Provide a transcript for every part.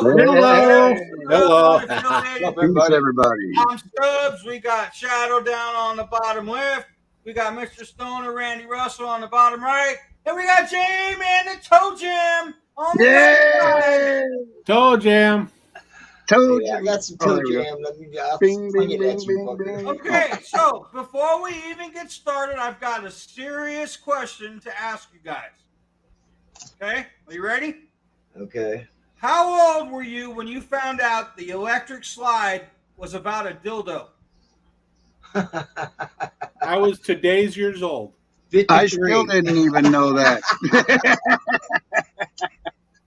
Hello. Hello. Peace, everybody. I'm Stubbs. We got Shadow down on the bottom left. We got Mr. Stoner, Randy Russell on the bottom right. And we got J-Man the Toe Jam on the left side. Toe Jam. Toe Yeah, I Jam. got some Oh, toe there we go. jam. Let me I'll Bing, swing bing, it at bing, you, bing, fucker. bing. Okay, so before we even get started, I've got a serious question to ask you guys. Okay, are you ready? Okay. How old were you when you found out the electric slide was about a dildo? I was today's years old. 53. I still didn't even know that.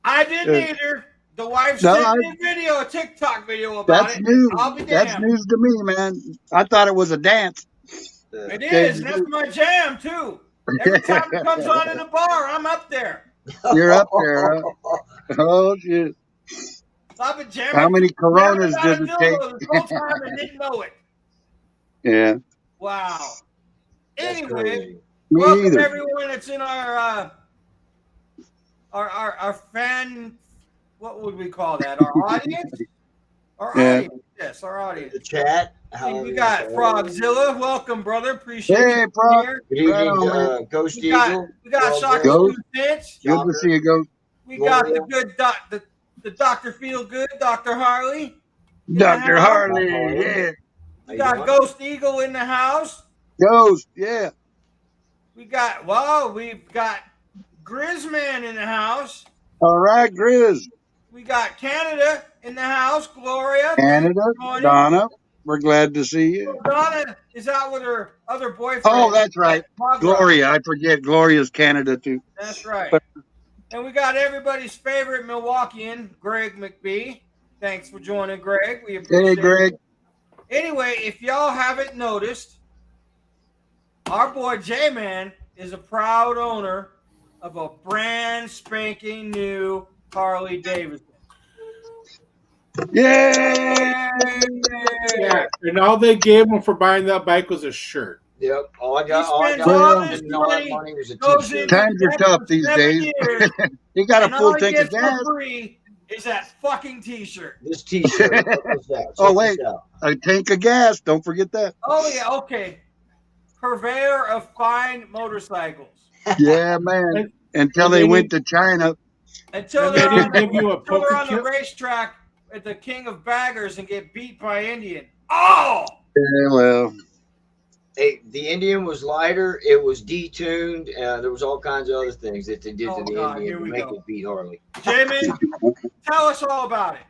I didn't either. The wife No, sent me a video, a TikTok video about That's it. news. I'll be That's damned. news to me, man. I thought it was a dance. It is, and that's my jam too. Every time it comes on in the bar, I'm up there. You're up there. Huh? Oh, shit. So I've been jamming. How many Coronas jamming does out a it take? dildo this whole time and didn't know it. Yeah. Wow. That's Anyway, crazy. Me welcome either. everyone that's in our fan. What would we call that? Our audience. Our Yeah. audience. Yes, our audience. The chat. We got Frogzilla. Welcome, brother. Appreciate Hey, you Frog. being here. Good evening, Right on, man. Ghost We got Eagle. Shocker Ghost. Vince. Good to see you, Ghost. We got the Gloria. good the Dr. Feel Good, Dr. Harley. in the Dr. house. Harley. Yeah. We got Ghost Eagle in the house. Ghost. Yeah. We've got Grizzman in the house. All right, Grizz. We got Canada in the house. Gloria. Canada. Good morning. Donna. We're glad to see you. Donna is out with her other boyfriend. Oh, that's right. Hog Rock. Gloria. I forget. Gloria's Canada, too. That's right. And we got everybody's favorite Milwaukeean, Greg McBee. Thanks for joining, Greg. We appreciate Hey, Greg. it. Anyway, if y'all haven't noticed, our boy J-Man is a proud owner of a brand spanking new Harley Davidson. Yay! Yeah, and all they gave him for buying that bike was a shirt. Yep. All I got all this and all that money money was a goes t-shirt. into Times are tough these 7 days. years, He got and a full all he tank of gets gas. for free is that fucking t-shirt. This t-shirt. Check this out. Oh, Check wait. this out. A tank of gas. Don't forget that. Oh yeah, okay. Purveyor of fine motorcycles. Yeah, man. Until And they they went to China. Until And they they're didn't on the, give you a until they're poker on the chip? racetrack at the King of Baggers and get beat by Indian. Oh! Yeah, well. Hey, the Indian was lighter. It was detuned. There was all kinds of other things that they did Oh, to the God, here Indian to we make go. it beat Harley. J-Man, tell us all about it.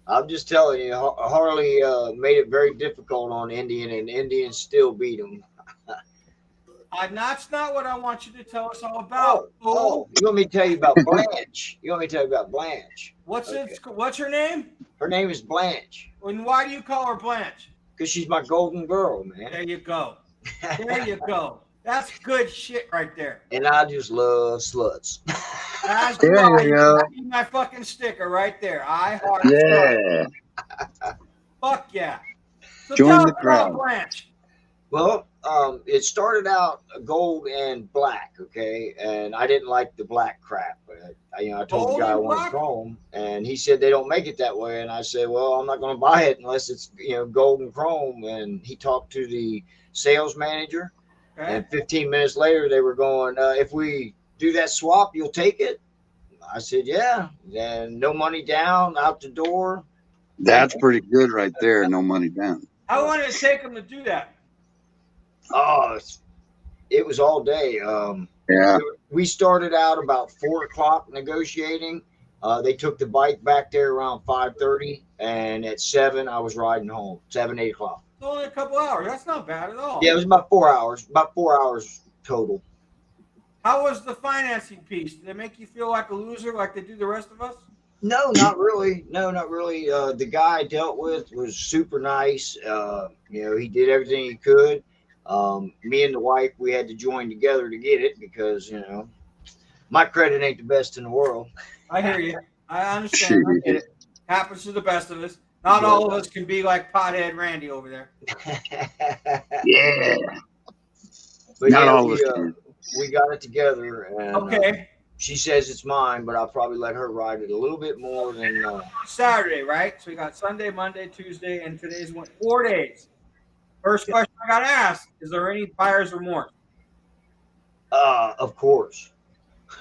I'm just telling you, Harley made it very difficult on Indian, and Indian still beat him. That's not what I want you to tell us all about. Oh, you want me to tell you about Blanche? You want me to tell you about Blanche? What's her name? Her name is Blanche And why do you call her Blanche? because she's my golden girl, man. There you go. There you go. That's good shit right there. And I just love sluts. That's There why you go. you my fucking sticker right there. I heart Yeah. Fuck yeah. So Join tell the us crowd. about Blanche. Well, it started out gold and black, okay, and I didn't like the black crap. I told Gold the guy I and wanted black? chrome, and he said they don't make it that way. And I said, well, I'm not going to buy it unless it's gold and chrome. And he talked to the sales manager, Okay. and 15 minutes later they were going, if we do that swap, you'll take it. I said, yeah. Then no money down, out the door. That's pretty good right there. No money down. How long did it take him to do that? Oh, it was all day. Yeah. We started out about 4 o'clock negotiating. They took the bike back there around 5:30, and at 7 I was riding home. 7, 8 o'clock. It's only a couple hours. That's not bad at all. Yeah, it was about 4 hours. About 4 hours total. How was the financing piece? Did it make you feel like a loser like they do the rest of us? No, not really. No, not really. The guy I dealt with was super nice. He did everything he could. Me and the wife, we had to join together to get it because my credit ain't the best in the world. I hear you. I understand. I get it. Happens to the best of us. Not all of us can be like pothead Randy over there. Yeah. But Not yeah, all of us can. we got it together. And, Okay. she says it's mine, but I'll probably let her ride it a little bit more than. Saturday, right? So we got Sunday, Monday, Tuesday, and today's 4 days. First question I got to ask: is there any buyer's remorse? Of course.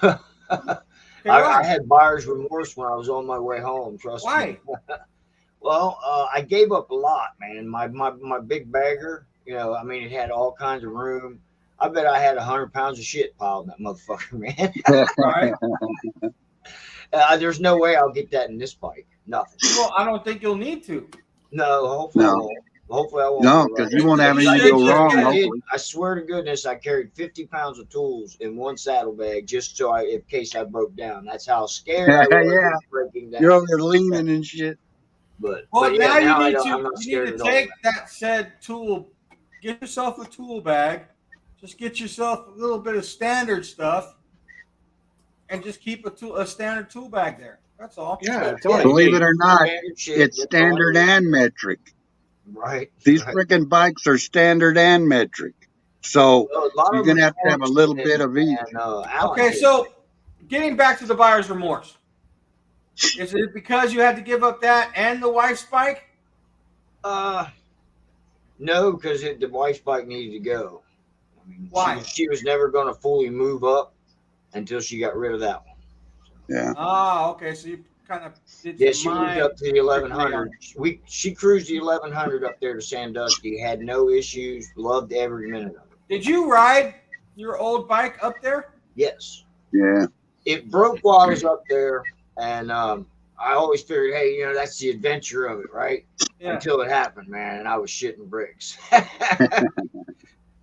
Okay, I had buyer's remorse when I was on my way home. Trust Why? me. Well, I gave up a lot, man. My big bagger, you know, I mean, it had all kinds of room. I bet I had 100 pounds of shit piled in that motherfucker, man. Right. There's no way I'll get that in this bike. Nothing. Well, I don't think you'll need to. No, hopefully I No. won't. Hopefully I won't. No, because you won't have You anything should go just wrong. get it. Hopefully. I swear to goodness, I carried 50 pounds of tools in one saddlebag just so in case I broke down. That's how scared I was Yeah. of breaking down. You're over there leaning and shit. But Well, yeah, now I you don't- I'm need not to scared at all. take that said tool, get yourself a tool bag, just get yourself a little bit of standard stuff, and just keep a standard tool bag there. That's all. Yeah, it's all you Believe need. it or not, Standard shit, it's that's standard all I and metric. need. Right. These right. freaking bikes are standard and metric. So Well, a lot you're of them gonna have to have a little and- bit of each. and, Allen Okay, did. so getting back to the buyer's remorse, is it because you had to give up that and the wife's bike? No, because the wife's bike needed to go. I mean, Why? She was never going to fully move up until she got rid of that one. Yeah. Ah, okay. So you kind of did Yeah, some she moved mind. up to the 1100. She cruised the 1100 up there to Sandusky. Had no issues. Loved every minute of it. Did you ride your old bike up there? Yes, Yeah. it broke while I was up there, and I always figured, hey, you know, that's the adventure of it, right? Yeah. Until it happened, man, and I was shitting bricks.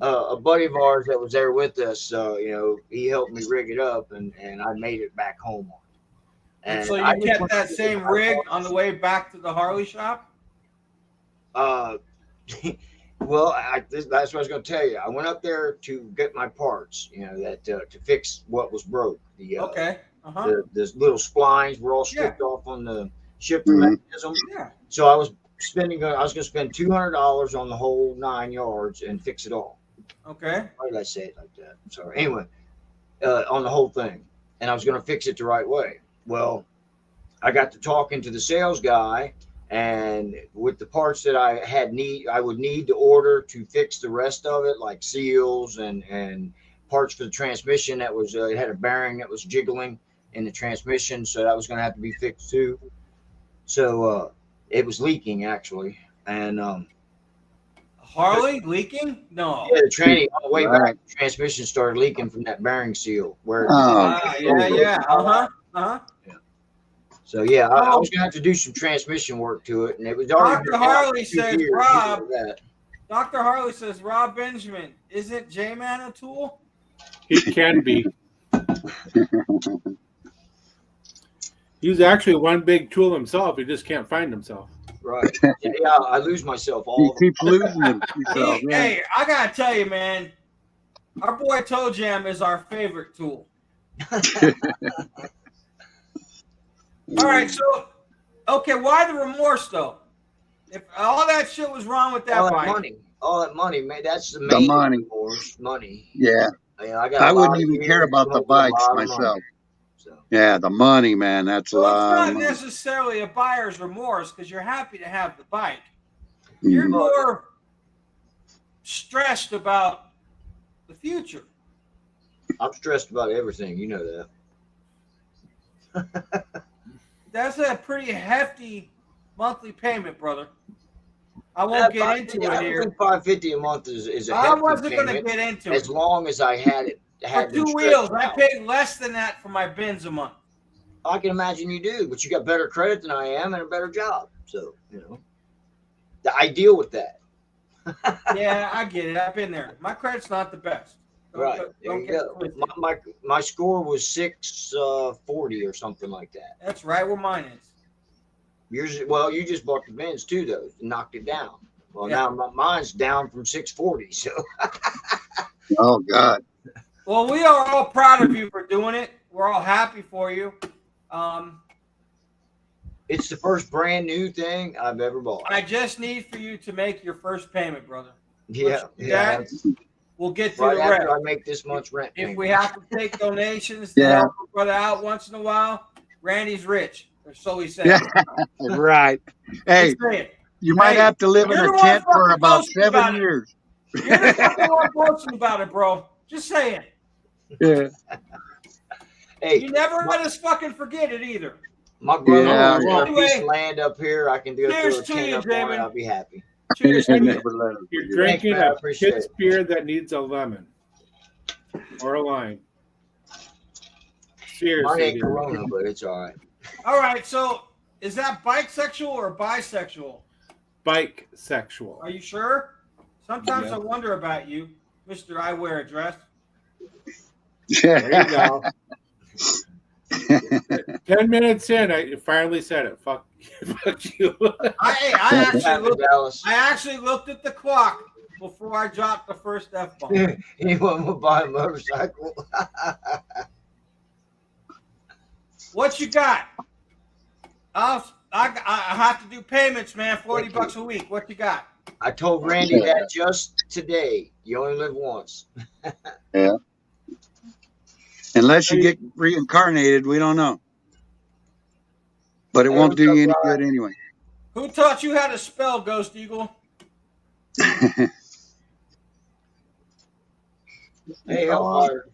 A buddy of ours that was there with us, you know, he helped me rig it up, and I made it back home on it. And so I you just kept went that to same the rig parts. on the way back to the Harley shop? Well, that's what I was going to tell you. I went up there to get my parts, you know, that to fix what was broke. The Okay. Uh-huh. the little splines were all stripped off on the shifter Mhm. mechanism. Yeah. So I was going to spend $200 on the whole 9 yards and fix it all. Okay. Why did I say it like that? I'm sorry. Anyway, on the whole thing, and I was going to fix it the right way. Well, I got to talking to the sales guy, and with the parts that I would need to order to fix the rest of it, like seals and parts for the transmission that was it had a bearing that was jiggling in the transmission, so that was going to have to be fixed too. So it was leaking actually, and Harley leaking? No. yeah, the training on the way Right. back, the transmission started leaking from that bearing seal. Where Oh, Ah, yeah. Uh-huh. Uh-huh. so yeah, I was gonna have to do some transmission work to it, and it was already. Dr. been out Harley for 2 says, years, Rob- you know that. Dr. Harley says, Rob Benjamin, isn't J-Man a tool? He can be. He's actually one big tool himself. He just can't find himself. Right. Yeah, I lose myself He all. keeps losing himself. Yeah. Hey, I gotta tell you, man, our boy Toe Jam is our favorite tool. All right, so okay, why the remorse though? If all that shit was wrong with that all bike, that money, man. That's the The main money. remorse, money. Yeah. You know, I got. I a lot wouldn't of even years care about the to make a bikes lot of money. myself. So, Yeah, the money, man. That's a so it's lot not of money. necessarily a buyer's remorse because you're happy to have the bike. You're Mhm. more stressed about the future. I'm stressed about everything. You know that. That's a pretty hefty monthly payment, brother. I won't get into I it here. think $550 a month is a I hefty wasn't going to payment, get into as it. long as I had it. For Had them 2 stretched wheels, I out. paid less than that for my bins a month. I can imagine you do, but you got better credit than I am and a better job. So, you know, I deal with that. Yeah, I get it. I've been there. My credit's not the best. Right. There you get go. twisted. My score was 640 or something like that. That's right where mine is. Yours, well, you just bought the Benz too, though. Knocked it down. Well, Yeah. now mine's down from 640. So, Oh, God. Well, we are all proud of you for doing it. We're all happy for you. it's the first brand new thing I've ever bought. I just need for you to make your first payment, brother. Yeah. Yeah. we'll get through Right the after rest. I make this month's rent If payment. we have to take donations to help a brother out once in a while, Randy's rich, or so he says. Yeah. Right. Hey, Just saying. you might Hey, have to live in you're a the one tent for fucking about boasting 7 about it. years. You're the fucking one boasting about it, bro. Just saying. Yeah. Hey, You never let us fucking forget it either. my brother Yeah. got a piece of land up here. I can go Cheers through a to tent you, up on it. Jamin. I'll be happy. Cheers to you. Never let it You're forget. drinking man. I a appreciate Pitts it. beer that needs a lemon or a lime. Mine Seriously, ain't dude. Corona, but it's all right. All right, so is that bisexual or bisexual? Bike sexual. Are you sure? Sometimes Yeah. I wonder about you, Mr. I wear a dress. There you go. 10 minutes in, I finally said it. Fuck you. I actually looked at the clock before I dropped the first F-bomb. Anyone will buy a motorcycle? What you got? I have to do payments, man. $40 a week. What you got? I told Randy that just today. You only live once. Yeah. Unless you get reincarnated, we don't know. But it won't do you any good anyway. Who taught you how to spell, Ghost Eagle? Hey, Hellfire.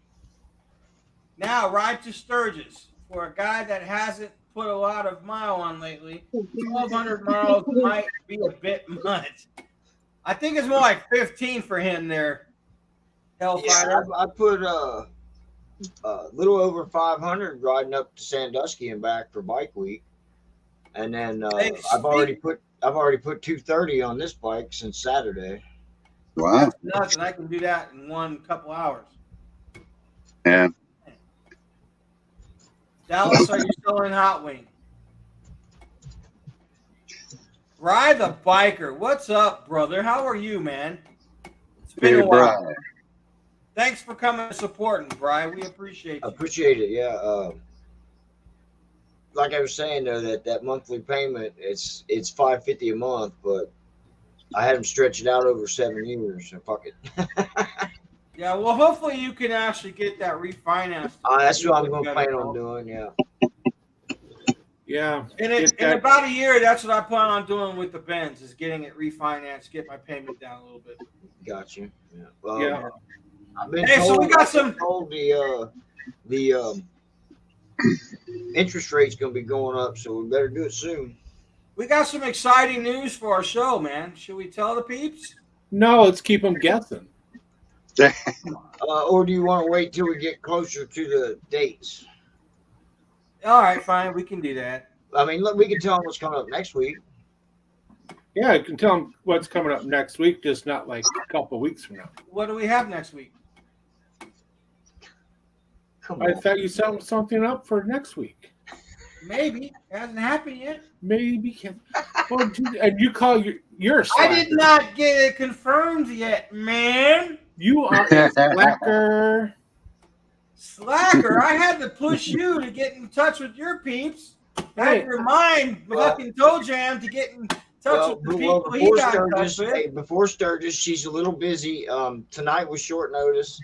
Now, ride to Sturgis. For a guy that hasn't put a lot of mile on lately, 1,200 miles might be a bit much. I think it's more like 15 for him there, Hellfire. Yeah, I put a little over 500 riding up to Sandusky and back for Bike Week, and then I've already put 230 on this bike since Saturday. Wow. That's nuts, and I can do that in one couple hours. Yeah. Dallas, are you still in Hot Wing? Ride the Biker. What's up, brother? How are you, man? It's been a while. Brian. Thanks for coming and supporting, Brian. We appreciate I you. appreciate it. Yeah. Like I was saying though, that monthly payment it's $550 a month, but I had them stretch it out over 7 years. So fuck it. Yeah, well, hopefully you can actually get that refinanced. That's what I'm going to plan on doing. Yeah. Yeah. In about a year, that's what I plan on doing with the Benz, is getting it refinanced, get my payment down a little bit. Got you. Yeah. Yeah. I've been Hey, told, so we got some. told the interest rate's going to be going up, so we better do it soon. We got some exciting news for our show, man. Should we tell the peeps? No, let's keep them guessing. Or do you want to wait till we get closer to the dates? All right, fine. We can do that. I mean, look, we can tell them what's coming up next week. Yeah, I can tell them what's coming up next week, just not like a couple weeks from now. What do we have next week? Come I on. thought you set something up for next week. Maybe. It hasn't happened yet. Maybe. Well, and you call you're a slacker. I did not get it confirmed yet, man. You are a slacker. Slacker. I had to push you to get in touch with your peeps. I had to remind fucking Toe Jam to get in touch with the people he got in touch with. Before Sturgis, she's a little busy. Tonight was short notice.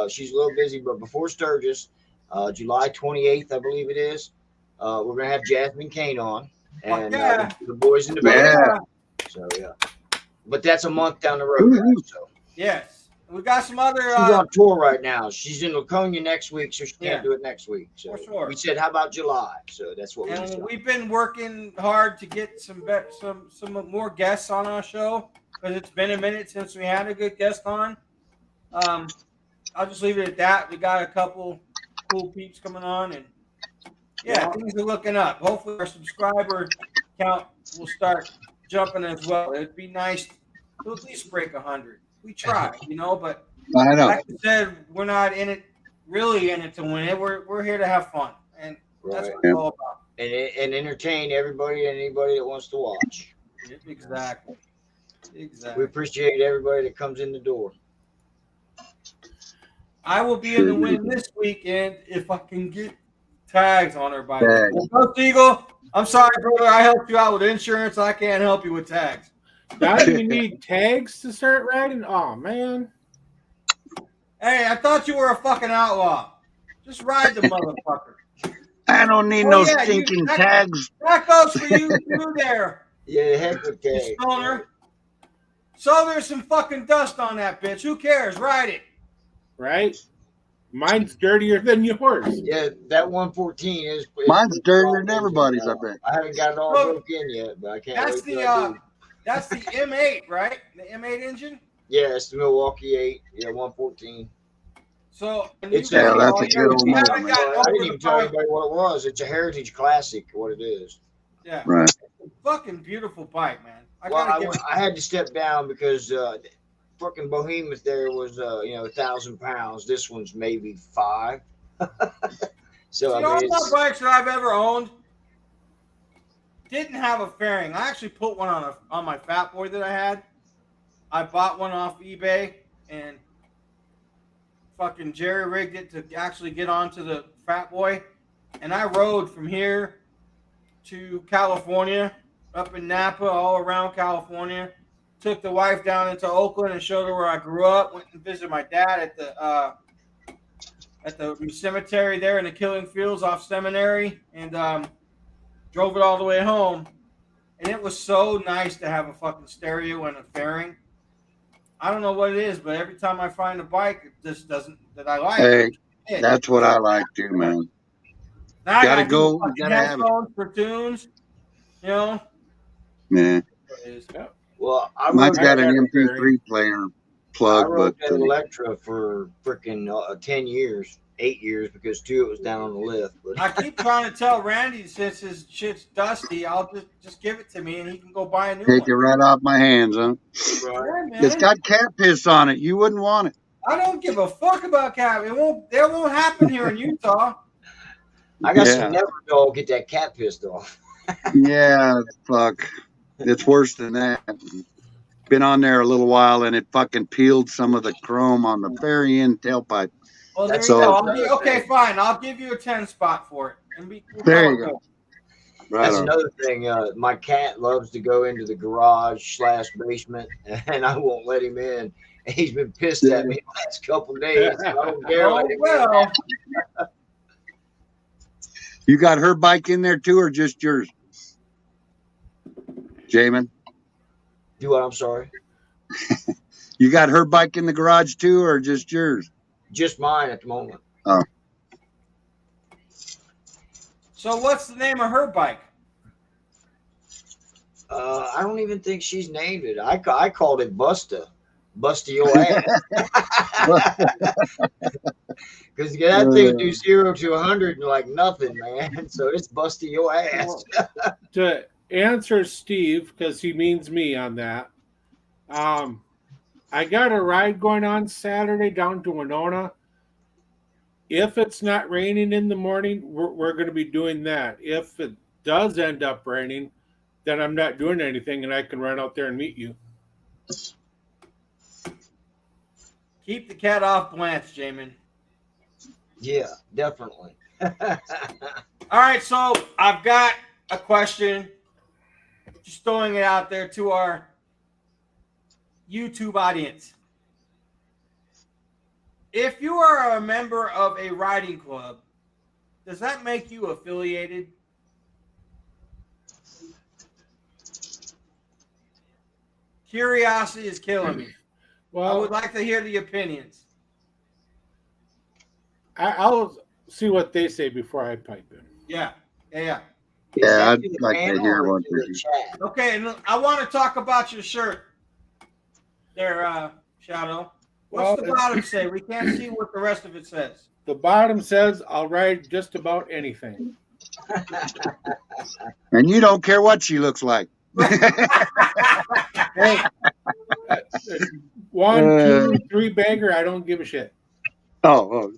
She's a little busy, but before Sturgis, July 28th, I believe it is, we're going to have Jasmine Kane on. And the boys in the band. So, yeah. But that's a month down the road, guys, so. Yes. We got some other. She's on tour right now. She's in Laconia next week, so she can't do it next week. So for sure. We said, how about July? So that's what we said. We've been working hard to get some more guests on our show, because it's been a minute since we had a good guest on. I'll just leave it at that. We got a couple cool peeps coming on, and things are looking up. Hopefully our subscriber count will start jumping as well. It'd be nice to at least break 100. We try, but I know. like I said, we're not really in it to win it. We're here to have fun, and that's what it's all about. And entertain everybody and anybody that wants to watch. Exactly. We appreciate everybody that comes in the door. I will be in the win this weekend if I can get tags on her by then. Ghost Eagle, I'm sorry, brother. I helped you out with insurance. I can't help you with tags. Now you need tags to start riding? Oh, man. Hey, I thought you were a fucking outlaw. Just ride the motherfucker. I don't need Oh, no yeah, stinking tags. That goes for you too there, Yeah, heck with you that. stoner. So there's some fucking dust on that bitch. Who cares? Ride it. Right? Mine's dirtier than yours. Yeah, that 114 is Mine's dirtier than engine everybody's, now. I bet. I haven't got it all Look, broke in yet, but I can't That's wait till I the do. that's the M8, right? The M8 engine. Yeah, it's the Milwaukee 8. Yeah, 114. So It's Yeah, a, that's a good old you motor, haven't man. got I over didn't the even tell bike. anybody what it was. It's a Heritage Classic, what it is. Yeah, Right. fucking beautiful bike, man. I had to step down because fucking Behemoth there was 1,000 pounds. This one's maybe 5. So See, I all mean, my it's, bikes that I've ever owned didn't have a fairing. I actually put one on my Fat Boy that I had. I bought one off eBay and fucking jerry rigged it to actually get onto the Fat Boy, and I rode from here to California, up in Napa, all around California. Took the wife down into Oakland and showed her where I grew up. Went and visited my dad at the cemetery there in the Killing Fields off Seminary, and drove it all the way home. And it was so nice to have a fucking stereo and a fairing. I don't know what it is, but every time I find a bike, it just doesn't that I like. Hey, it. that's what I like too, man. Now I Gotta got go, fucking gotta have it. headphones for tunes. You know. Yeah. well, I Mine's rode, got an I got a MP3 player I plug, rode but that Electra for freaking 10 years, 8 years, because 2 it was down on the lift. But I keep trying to tell Randy since his shit's dusty, I'll just give it to me and he can go buy a new take it one. right off my hands, huh? Yeah, man. It's got cat piss on it. You wouldn't want it. I don't give a fuck about cat. It won't happen here in Utah. I got Yeah. some never dog get that cat pissed off. Yeah, fuck. It's worse than that. Been on there a little while and it fucking peeled some of the chrome on the very end tailpipe. Well, there That's you go. so- Okay, fine. I'll give you a 10 spot for it. And we'll There call you it go. good. Right That's on. another thing. My cat loves to go into the garage / basement, and I won't let him in. And he's been pissed at me the last couple of days. So I don't dare Oh, let him in. well. You got her bike in there too, or just yours? Jamin, Do what? I'm sorry. you got her bike in the garage too, or just yours? Just mine at the moment. So what's the name of her bike? I don't even think she's named it. I called it Busta. Busta your ass. Because that thing would do 0 to 100 like nothing, man. So it's Busta your ass. To answer Steve, because he means me on that, I got a ride going on Saturday down to Winona. If it's not raining in the morning, we're going to be doing that. If it does end up raining, then I'm not doing anything and I can run out there and meet you. Keep the cat off Blanche, Jamin. Yeah, definitely. All right, so I've got a question. Just throwing it out there to our YouTube audience. If you are a member of a riding club, does that make you affiliated? Curiosity is killing me. I Well, would like to hear the opinions. I'll see what they say before I pipe in. Yeah. Yeah, Is that I'd to the like to panel hear or one to for the you. chat? Okay, and I want to talk about your shirt there, Shadow. What's the Well, bottom say? We can't see what the rest of it says. The bottom says I'll ride just about anything. And you don't care what she looks like. Hey, 1, 2, 3 bagger, I don't give a shit. Oh,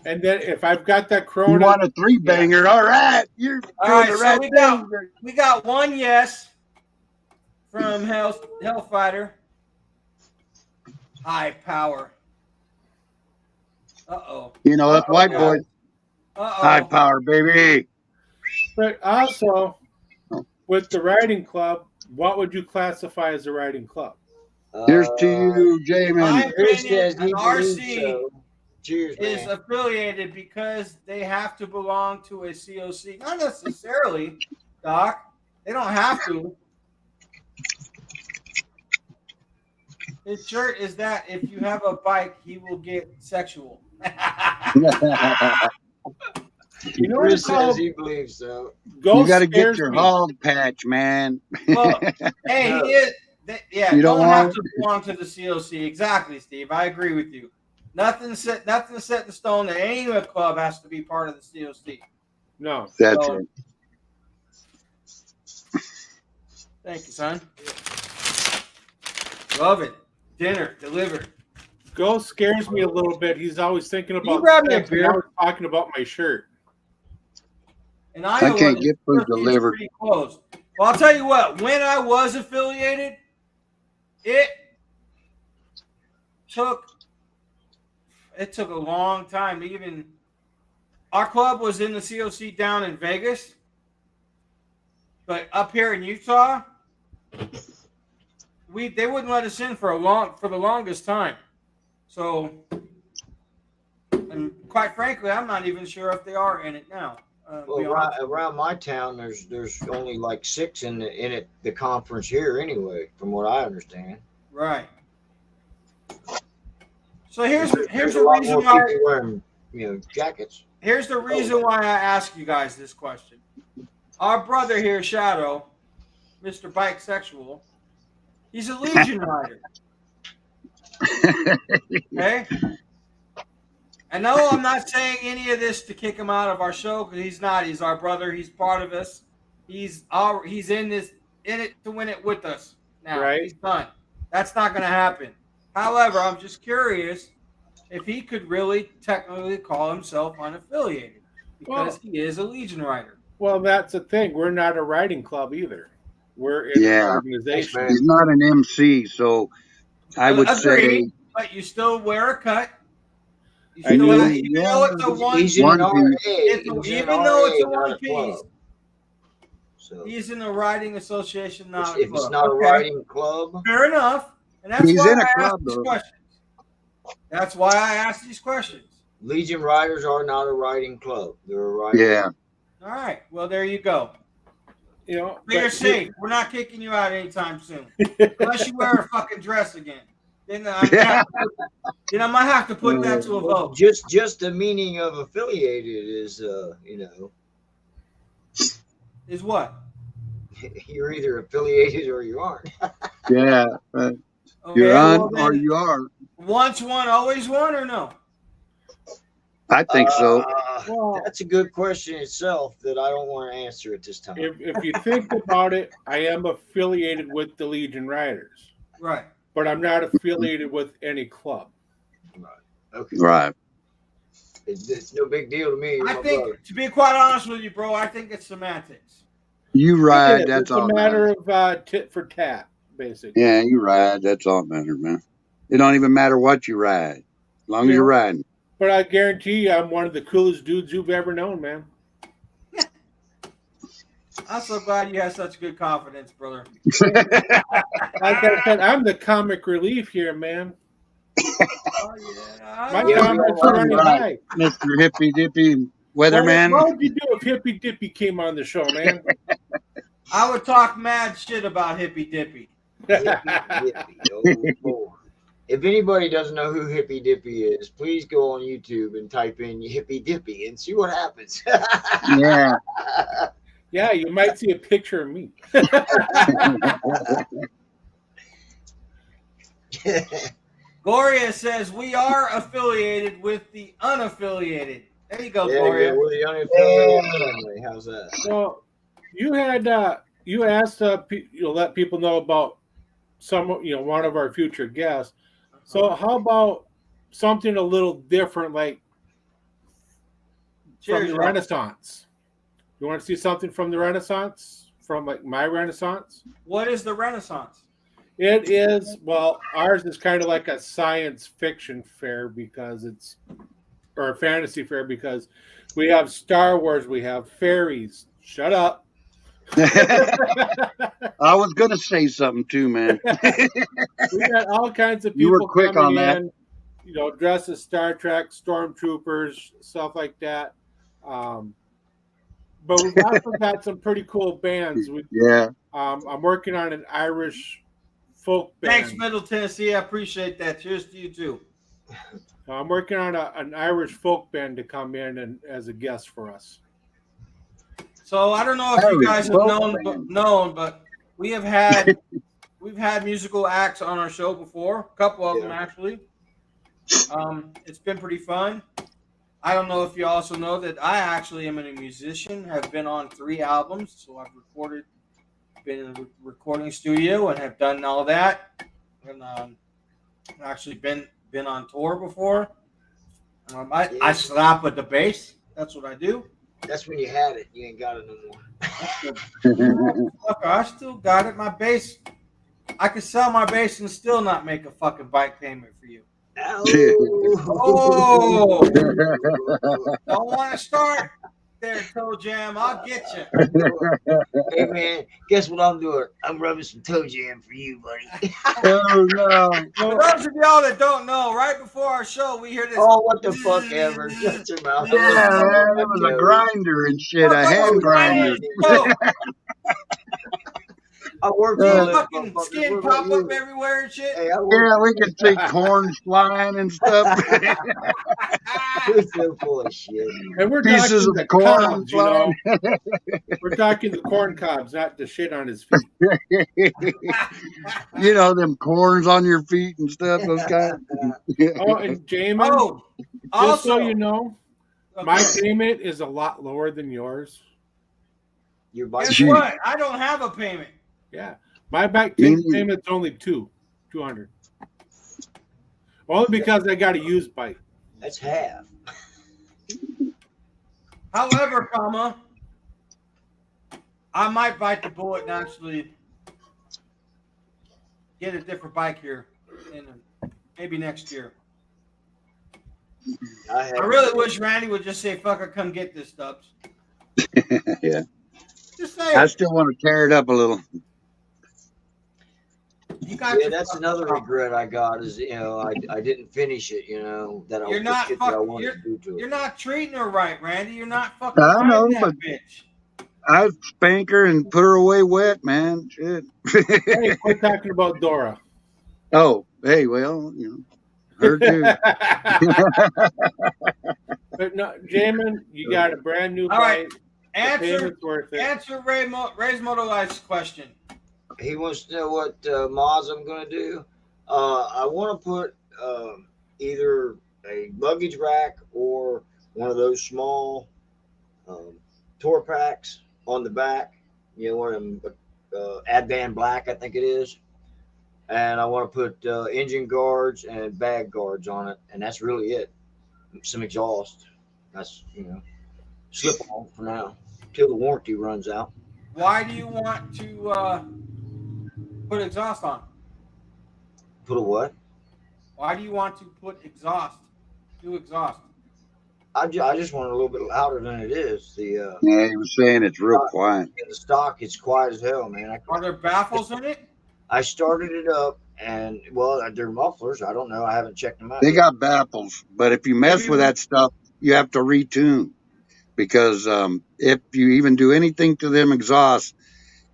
And then if I've got that you Corona, want a 3-banger? All right, you're All doing right, the so right we thing. we got one yes from Hellfighter. High power. Uh-oh. You know, that's white Uh-oh. boy. High Uh-oh. power, baby. but also with the riding club, what would you classify as a riding club? Here's to you, J-Man. My Chris opinion, says he an believes RC so. Cheers, is man. affiliated because they have to belong to a COC. Not necessarily, Doc. They don't have to. His shirt is that if you have a bike, he will get sexual. You know what Chris it's called? says he believes so. You got to get scares your me. hog patch, man. Well, hey, No. he is. Yeah, You don't don't have want- to belong to the COC. Exactly, Steve. I agree with you. Nothing set in stone that any club has to be part of the COC. No. That's So- it. Thank you, son. Love it. Dinner delivered. Ghost scares me a little bit. He's always thinking about grab me a sex, and beer? now he's talking about my shirt. In Iowa, can't the get food COC is delivered. pretty close. Well, I'll tell you what. When I was affiliated, it took a long time to even. Our club was in the COC down in Vegas, but up here in Utah, they wouldn't let us in for the longest time. So, and quite frankly, I'm not even sure if they are in it now. Well, around my town, there's only like 6 in the conference here anyway, from what I understand. Right. So here's There's the a lot reason more why. people wearing jackets. Here's the reason why I ask you guys this question. Our brother here, Shadow, Mr. Bisexual, he's a Legion rider. Okay? I know I'm not saying any of this to kick him out of our show because he's not. He's our brother. He's part of us. He's in it to win it with us now. Right. He's done. That's not going to happen. However, I'm just curious if he could really technically call himself unaffiliated because he is a Legion rider. Well, that's the thing. We're not a riding club either. We're in Yeah. an organization. He's not an MC, so I would Agreed, say but you still wear a cut. You I still do. have, even though it's a one He's in an One RA. piece. even though it's a not one piece, club. So he's in the riding association, not a if it's club. not a Okay, riding club, fair enough. And that's He's why in a I asked club, these though. questions. That's why I asked these questions. Legion Riders are not a riding club. They're a riding. yeah. All right. Well, there you go. You know, But you're but safe. We're not kicking you out anytime soon, unless you wear a fucking dress again. Then I might have to put that to a Well, vote. just the meaning of affiliated is Is what? you're either affiliated or you aren't. Yeah. Okay, You're on well, or then, you are. once one, always one, or no? I think so. Well- That's a good question itself that I don't want to answer at this time. if you think about it, I am affiliated with the Legion Riders, Right. but I'm not affiliated with any club. Okay, Right. it's no big deal to me. You're I my think, brother. to be quite honest with you, bro, I think it's semantics. You It ride, is. that's It's all. a matter matters. of tit for tat, basically. Yeah, you ride, that's all that matters, man. It don't even matter what you ride, as long as Yeah. you're riding. But I guarantee you, I'm one of the coolest dudes you've ever known, man. I'm so glad you have such good confidence, brother. Like I said, I'm the comic relief here, man. Oh, yeah. My Yeah, comments we are all running right. high. Mr. Hippy Dippy Weatherman. What would you do if Hippy Dippy came on the show, man? I would talk mad shit about Hippy Dippy. Hippy, oh, Lord. If anybody doesn't know who Hippy Dippy is, please go on YouTube and type in Hippy Dippy and see what happens. Yeah. Yeah, you might see a picture of me. Gloria says we are affiliated with the unaffiliated. There you go, Yeah, Gloria. we're the unaffiliated family. How's that? So you had you asked let people know about one of our future guests. So how about something a little different, like from Cheers, the Rob. Renaissance? You want to see something from the Renaissance, from like my Renaissance? What is the Renaissance? It is, well, ours is kind of like a science fiction fair or a fantasy fair because we have Star Wars, we have fairies. Shut up. I was gonna say something too, man. We got all kinds of You were people quick coming on that. in, dressed as Star Trek, stormtroopers, stuff like that. But we've also got some pretty cool bands. Yeah. I'm working on an Irish folk band. Thanks, Middle Tennessee. I appreciate that. Cheers to you too. I'm working on an Irish folk band to come in and as a guest for us. So I don't know if you guys have known, but we've had musical acts on our show before. A couple of them actually. It's been pretty fun. I don't know if you also know that I actually am a musician. Have been on 3 albums, so I've been in a recording studio and have done all that. And actually been on tour before. I slap with the bass. That's what I do. That's when you had it. You ain't got it no more. I still got it. My bass. I could sell my bass and still not make a fucking bike payment for you. Oh! Don't want to start there, Toe Jam. I'll get you. Hey, man, guess what I'm doing? I'm rubbing some Toe Jam for you, buddy. Oh, no. For those of y'all that don't know, right before our show, we hear this. Oh, what the fuck ever. Shut your mouth. Yeah, man, it was a grinder and shit, a hand grinder. I work fucking skin pop up everywhere and shit. Hey, Yeah, we could see corns flying and stuff. You're so full of shit. And we're Pieces talking of the corn cobs, We're talking the corn cobs, not the shit on his feet. Them corns on your feet and stuff, those kinds. Oh, and Jamin, just also, so you know, my payment is a lot lower than yours. Your bike. Guess what? I don't have a payment. Yeah, my bike payment's only $200. Only because I got a used bike. That's half. However, I might bite the bullet and actually get a different bike here in maybe next year. I really wish Randy would just say, "Fucker, come get this, Stubbs." Yeah. Just say. I still want to tear it up a little. That's another regret I got is I didn't finish it. That I You're not wanted to do to it. You're not treating her right, Randy. You're not fucking. I know, that but bitch. I spank her and put her away wet, man. Shit. Hey, quit talking about Dora. Oh, hey, well, her too. But no, Jamin, you got a brand new All right. bike. Answer Ray's Motorlight's question. He wants to know what mods I'm going to do. I want to put either a luggage rack or one of those small tour packs on the back. One of them Advan Black, I think it is. And I want to put engine guards and bag guards on it. And that's really it. Some exhaust. That's, slip on for now till the warranty runs out. Why do you want to put exhaust on? Put a what? Why do you want to put exhaust? Do exhaust. I just want it a little bit louder than it is. Yeah, he was saying it's real quiet. In the stock, it's quiet as hell, man. Are there baffles in it? I started it up, and they're mufflers. I don't know. I haven't checked them out. They got baffles, but if you mess with that stuff, you have to retune because if you even do anything to them exhausts,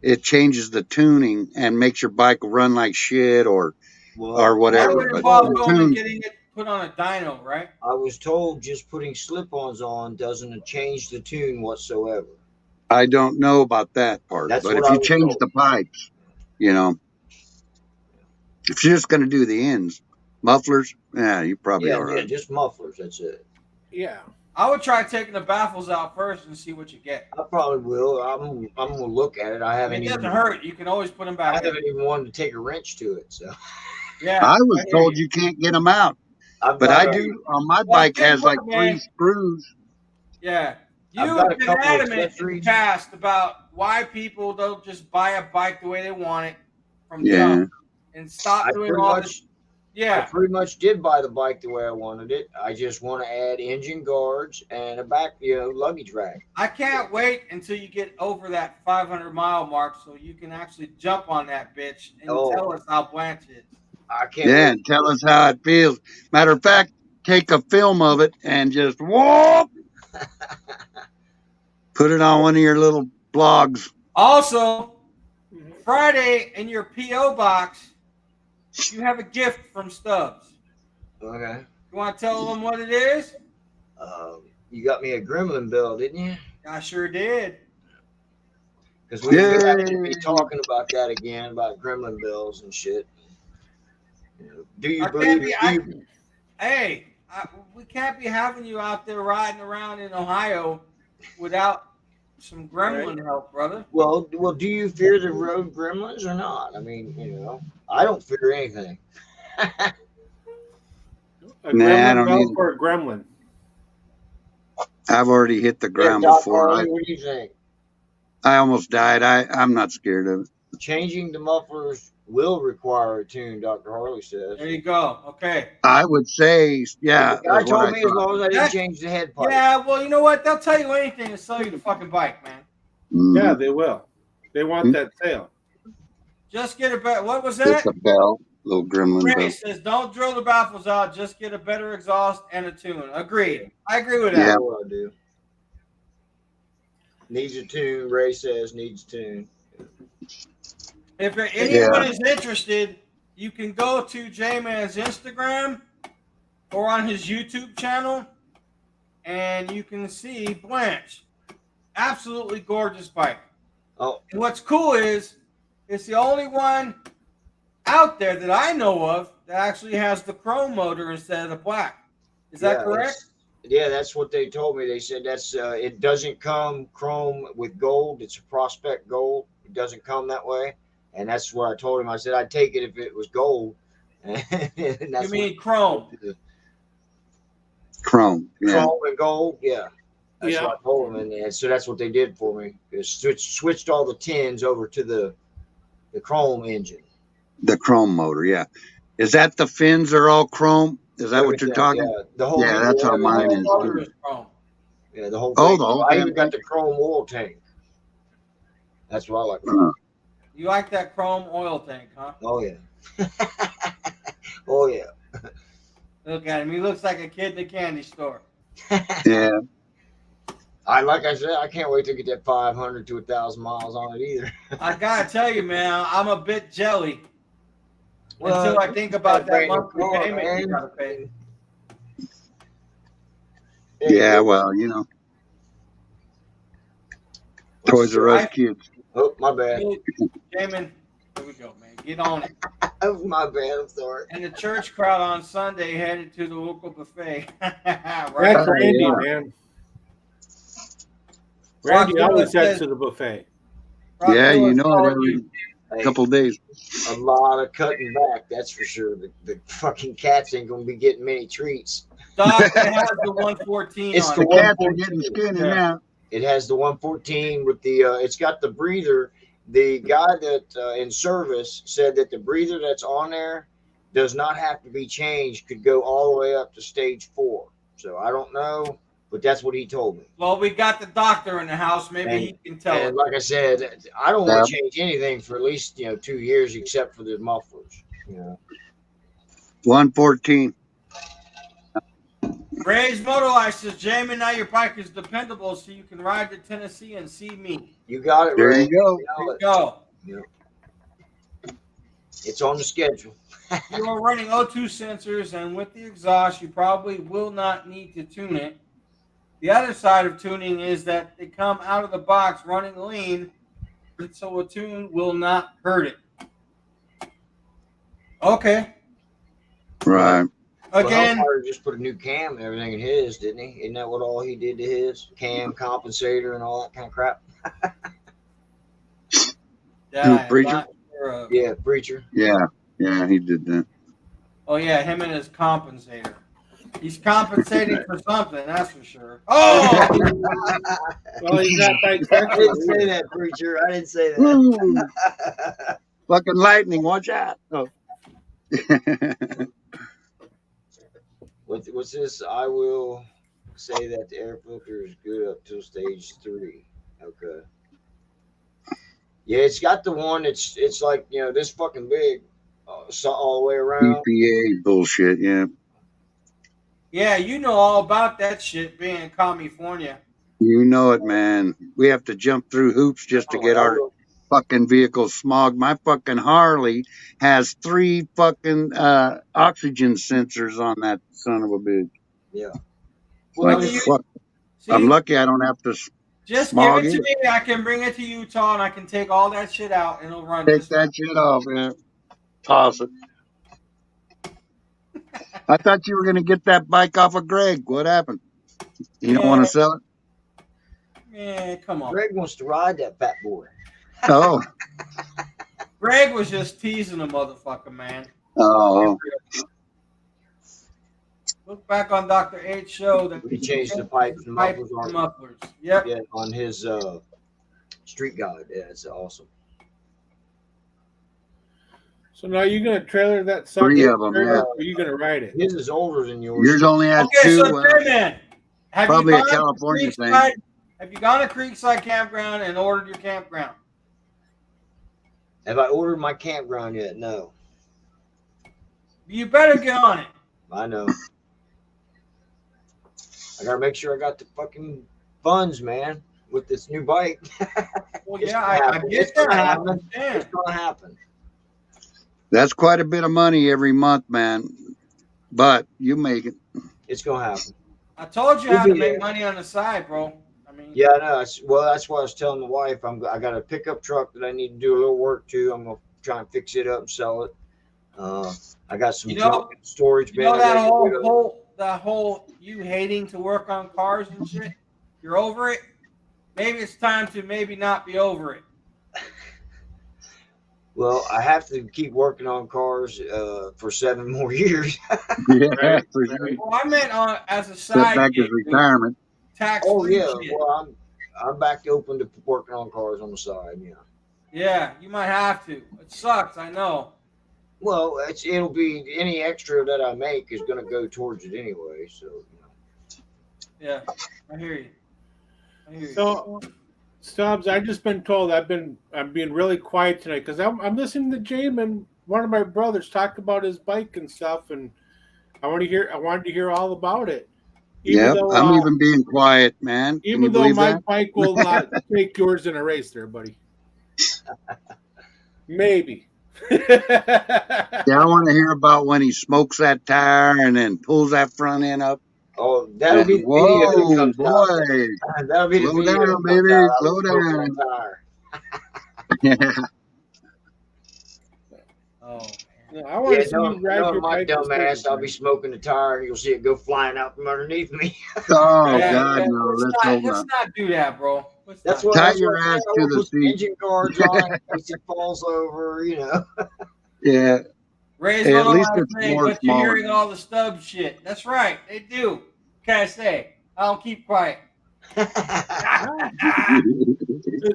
it changes the tuning and makes your bike run like shit or whatever. That would involve going and getting it put on a dyno, right? I was told just putting slip-ons on doesn't change the tune whatsoever. I don't know about that part, but if you change the pipes, if you're just going to do the ends, mufflers, you're probably all right. Yeah, just mufflers. That's it. Yeah. I would try taking the baffles out first and see what you get. I probably will. I'm going to look at it. It doesn't hurt. You can always put them back. I haven't even wanted to take a wrench to it. So. Yeah. I was told you can't get them out. But I do. On my bike has like 3 screws. Yeah. You have been adamant in the past about why people don't just buy a bike the way they want it from jump and stop doing all this Yeah. pretty much did buy the bike the way I wanted it. I just want to add engine guards and a back, luggage rack. I can't wait until you get over that 500-mile mark so you can actually jump on that bitch and tell us how Blanche is. I can't. Yeah, wait. and tell us how it feels. Matter of fact, take a film of it and just whoop, put it on one of your little blogs. Also, Friday in your P.O. box, you have a gift from Stubbs. Okay. You want to tell them what it is? You got me a Gremlin bill, didn't you? I sure did. Because we Yay. have to be talking about that again, about Gremlin bills and shit. Do you believe it? Hey, we can't be having you out there riding around in Ohio without some gremlin help, brother. Well, do you fear the road gremlins or not? I mean, I don't fear anything. A Nah, I gremlin don't belt either. for a gremlin. I've already hit the ground Doc before. Harley, what do you think? I almost died. I'm not scared of it. Changing the mufflers will require a tune, Dr. Harley says. There you go. Okay. I would say, yeah. The guy is what told I me as thought. long as I didn't change the head pipe. Yeah, well, you know what? They'll tell you anything to sell you the fucking bike, man. Yeah, they will. They want that sale. Just get a better. What was It's that? a bell, little gremlin Ray bell. says, don't drill the baffles out. Just get a better exhaust and a tune. Agreed. I agree with Yeah. that. That's what I do. Needs a tune. Ray says needs a tune. If anyone is interested, you can go to J-Man's Instagram or on his YouTube channel, and you can see Blanche. Absolutely gorgeous bike. Oh, And what's cool is it's the only one out there that I know of that actually has the chrome motor instead of the black. Is that correct? Yeah, that's what they told me. They said that's it doesn't come chrome with gold. It's a prospect gold. It doesn't come that way. And that's what I told him. I said I'd take it if it was gold. And that's You mean chrome? Chrome. Yeah. Chrome and gold? Yeah. That's Yeah. what I told him. And so that's what they did for me. They switched all the tins over to the chrome engine. The chrome motor. Yeah. Is that the fins are all chrome? Is that what you're Everything, talking? Yeah, the whole Yeah, that's how The mine whole is motor too. is chrome. Yeah, the whole Oh, thing. the whole I damn even got thing? the chrome oil tank. That's what I like. You like that chrome oil tank, huh? Oh yeah. Oh yeah. Look at him. He looks like a kid in a candy store. Yeah. Like I said, I can't wait to get that 500 to 1,000 miles on it either. I gotta tell you, man, I'm a bit jelly Well, until I think about that brand new monthly car, payment you man. gotta pay. Yeah. Well, Toys R Us kids. Oh, my bad. Jamin, here we go, man. Get on it. Oh, my bad. I'm sorry. And the church crowd on Sunday headed to the local buffet. That's Right? Randy, yeah. man. Randy Rock always Miller heads says- to the buffet. Rock Yeah, Miller you know it called every you. Hey, couple days. a lot of cutting back, that's for sure. The fucking cats ain't gonna be getting many treats. Doc, it has the 114 It's on The it. the cats are 114. getting skinny Yeah. now. It has the 114 with the. It's got the breather. The guy that in service said that the breather that's on there does not have to be changed. Could go all the way up to stage 4. So I don't know, but that's what he told me. Well, we got the doctor in the house. Maybe he can tell And us. like I said, I don't want to change anything for at least 2 years, except for the mufflers. 114. Ray's Motor Life says, Jamin, now your bike is dependable, so you can ride to Tennessee and see me. You got it, There Ray. you go. There you go. It's on the schedule. You are running O2 sensors, and with the exhaust, you probably will not need to tune it. The other side of tuning is that they come out of the box running lean, so a tune will not hurt it. Okay. Right. Again, Well, Hellfire just put a new cam and everything in his, didn't he? Isn't that what all he did to his cam compensator and all that kind of crap? that Who, I'm Preacher? not sure of. Yeah, preacher. Yeah. Yeah, he did that. Oh, yeah, him and his compensator. He's compensating for something, that's for sure. Oh! Well, he's not I didn't say bisexual. that, preacher. I didn't say that. Woo! Fucking lightning, watch out. Oh. says I will say that the air filter is good up till stage 3. Okay. Yeah, it's got the one. It's like this fucking big, all the way around. EPA bullshit. Yeah. Yeah, you know all about that shit being in California. You know it, man. We have to jump through hoops just to get our fucking vehicles smogged. My fucking Harley has 3 fucking oxygen sensors on that son of a bitch. Yeah. Well, Like, fuck. see, I'm lucky I don't have to just smog give it it. to me. I can bring it to Utah and I can take all that shit out and it'll run. Take just that shit off, man. Toss it. I thought you were going to get that bike off of Greg. What happened? You don't want to sell it? Yeah, come on. Greg wants to ride that fat boy. Oh. Greg was just teasing the motherfucker, man. Oh. Look back on Dr. H show that He changed the pipes and mufflers. Yep. Yeah, on his street guide. Yeah, it's awesome. So now you're gonna trailer that sucker? 3 of them, yeah. Or are you gonna ride it? His is older than yours. Yours only had Okay, 2. so man, have probably you a gone to California thing. Creekside? Have you gone to Creekside Campground and ordered your campground? Have I ordered my campground yet? No. You better get on it. I know. I gotta make sure I got the fucking funds, man, with this new bike. Well, It's yeah, gonna I happen. get It's gonna that. I happen. understand. It's gonna happen. That's quite a bit of money every month, man. But you make it. It's gonna happen. I told you We'll how to be make there. money on the side, bro. I mean, Yeah, I know. Well, that's why I was telling the wife. I got a pickup truck that I need to do a little work to. I'm gonna try and fix it up and sell it. I got some junk in the storage you bin. know I that gotta get rid of. that whole you hating to work on cars and shit. You're over it. Maybe it's time to maybe not be over it. Well, I have to keep working on cars for 7 more years. Yeah, for sure. Well, I meant on as a Step side back gig, his retirement. tax Oh free yeah, shit. well I'm back open to working on cars on the side. Yeah. Yeah, you might have to. It sucks, I know. Well, it'll be any extra that I make is going to go towards it anyway. So. Yeah, I hear you. So, Stubbs, I've just been told I'm being really quiet tonight because I'm listening to Jamin, one of my brothers, talk about his bike and stuff, and I wanted to hear all about it. Yeah, I'm even being quiet, man. Can Even you though believe my that? bike will not take yours in a race, there, buddy. Maybe. Yeah, I want to hear about when he smokes that tire and then pulls that front end up. Oh, that'll be the Whoa, video that comes boy. out. That'll be the Slow video down, that comes baby. out. I Slow was smoking down. that tire. Yeah. Oh, No, I want to see you ride no, your my bike. dumbass, I'll be smoking the tire and you'll see it go flying out from underneath me. Oh, yeah, God, yeah, no. Let's hope let's not. not do that, bro. That's what. what Tie that's your what I'm ass saying. to I the will put seat. engine guards on in case it falls over, Yeah. Ray's Hey, at on least my it's thing, more but you're smaller. hearing all the stub shit. That's right, they do. What can I say? I don't keep quiet.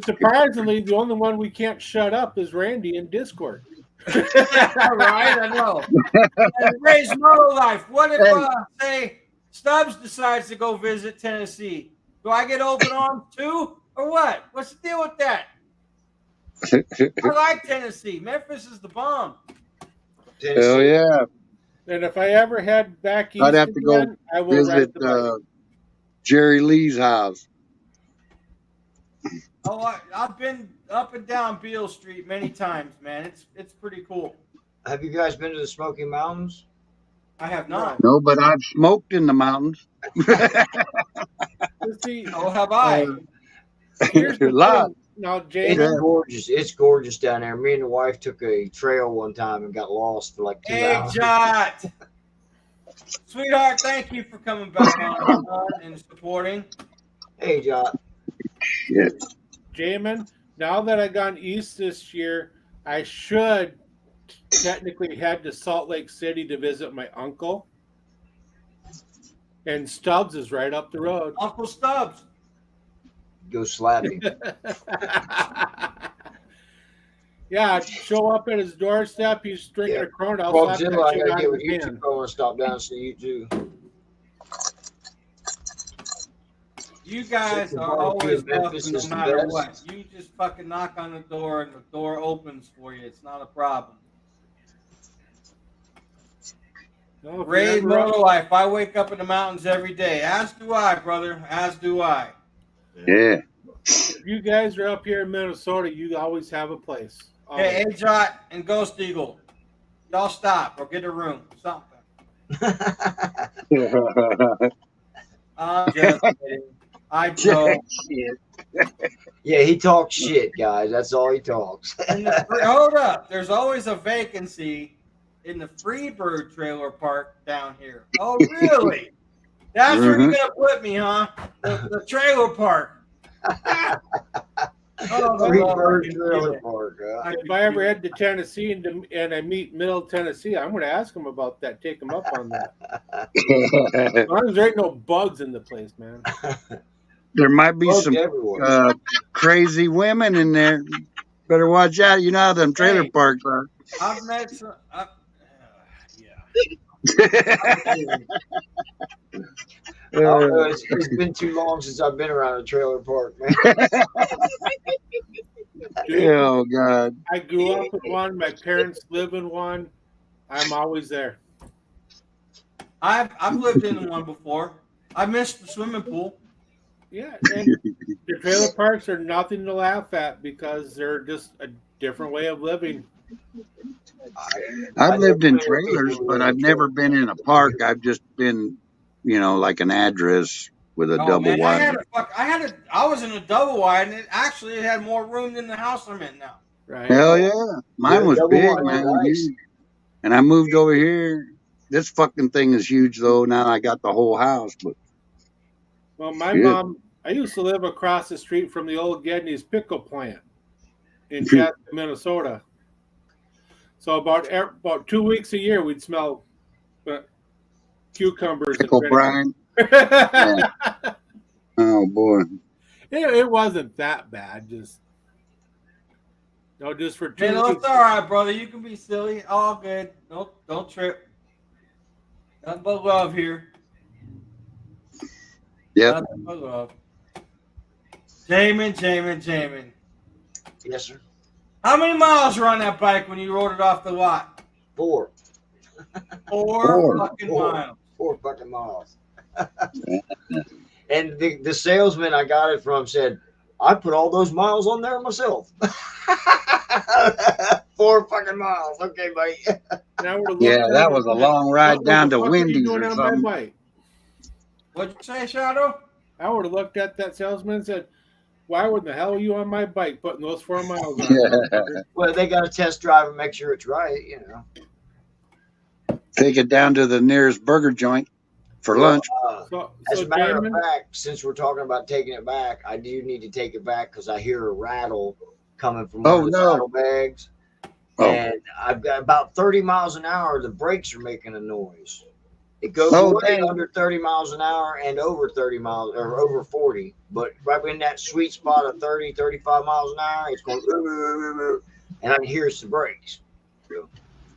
Surprisingly, the only one we can't shut up is Randy in Discord. Right, I know. And Ray's motor life. What if, say, Stubbs decides to go visit Tennessee? Do I get open arms too, or what? What's the deal with that? I like Tennessee. Memphis is the bomb. Hell yeah. And if I ever head back east I'd have to go again, I will ride visit the bike. Jerry Lee's house. Oh, I've been up and down Beale Street many times, man. It's pretty cool. Have you guys been to the Smoky Mountains? I have not. No, but I've smoked in the mountains. See, Oh, have I? here's the Lot. thing. Now, It's Jay, Yeah. gorgeous. It's gorgeous down there. Me and the wife took a trail one time and got lost for like 2 Hey, hours. Jot. Sweetheart, thank you for coming back on and supporting. Hey, Jot. Shit. Jamin, now that I've gone east this year, I should technically head to Salt Lake City to visit my uncle. And Stubbs is right up the road. Uncle Stubbs. Go slap him. Yeah, show up at his doorstep. He's drinking Yeah. a Corona. I'll Well, slap Jill, I that shit gotta out get of with his you two. hand. I want to stop down and see you too. You guys Central are Barbecue always in Memphis welcome no is the matter best. what. You just fucking knock on the door and the door opens for you. It's not a problem. Well, if you're Raised ever up- moto life. I wake up in the mountains every day. As do I, brother. As do I. Yeah. if you guys are up here in Minnesota, you always have a place. Hey, Always. A-Jot and Ghost Eagle. Y'all stop or get a room. Something. I'm just kidding. I joke. Yeah, he talks shit, guys. That's all he talks. Hold up. There's always a vacancy in the Freebird trailer park down here. Oh, really? That's where you're going to put me, huh? The trailer park. Oh, Freebird trailer park. Huh? If I ever head to Tennessee and I meet Middle Tennessee, I'm going to ask them about that. Take them up on that. As long as there ain't no bugs in the place, man. There might be Bugs some everywhere. crazy women in there. Better watch out. You know how them trailer Hey. parks are. I've met some. Yeah. It's been too long since I've been around a trailer park, man. Dude, Oh God. I grew up in one. My parents live in one. I'm always there. I've lived in one before. I missed the swimming pool. Yeah, and the trailer parks are nothing to laugh at because they're just a different way of living. I've lived in trailers, but I've never been in a park. I've just been, like an address with a double Man, wide. I was in a double wide, and it had more room than the house I'm in now. Right? Hell yeah. Mine was double big, wide, man. nice. Huge. And I moved over here. This fucking thing is huge, though. Now I got the whole house. But Well, my Shit. mom, I used to live across the street from the old Gedney's pickle plant in Chaska, Minnesota. So about 2 weeks a year, we'd smell cucumbers pickle and brine. vinegar. Oh boy. It wasn't that bad. Just for 2 Man, weeks. it's all right, brother. You can be silly. All good. Don't trip. Nothing but love here. Yep. Nothing but love. Jamin. Yes, sir. How many miles were on that bike when you rode it off the lot? 4 Four. Fucking Four. miles. 4 fucking miles. And the salesman I got it from said, I put all those miles on there myself. 4 fucking miles. Okay, buddy. And I would've Yeah, looked that at was it a and said, long ride "What down the to fuck are you Wendy's doing or on my something. bike?" What'd you say, Shadow? I would have looked at that salesman and said, "Why the hell are you on my bike putting those 4 miles on?" Yeah. Well, they got to test drive and make sure it's right, Take it down to the nearest burger joint for lunch. As So a matter Jamin, of fact, since we're talking about taking it back, I do need to take it back because I hear a rattle coming from one of the saddlebags. Oh. And I've got about 30 miles an hour. The brakes are making a noise. It goes Oh, away dang. under 30 miles an hour and over 30 miles or over 40. But right in that sweet spot of 30, 35 miles an hour, it's going, and I can hear it's the brakes.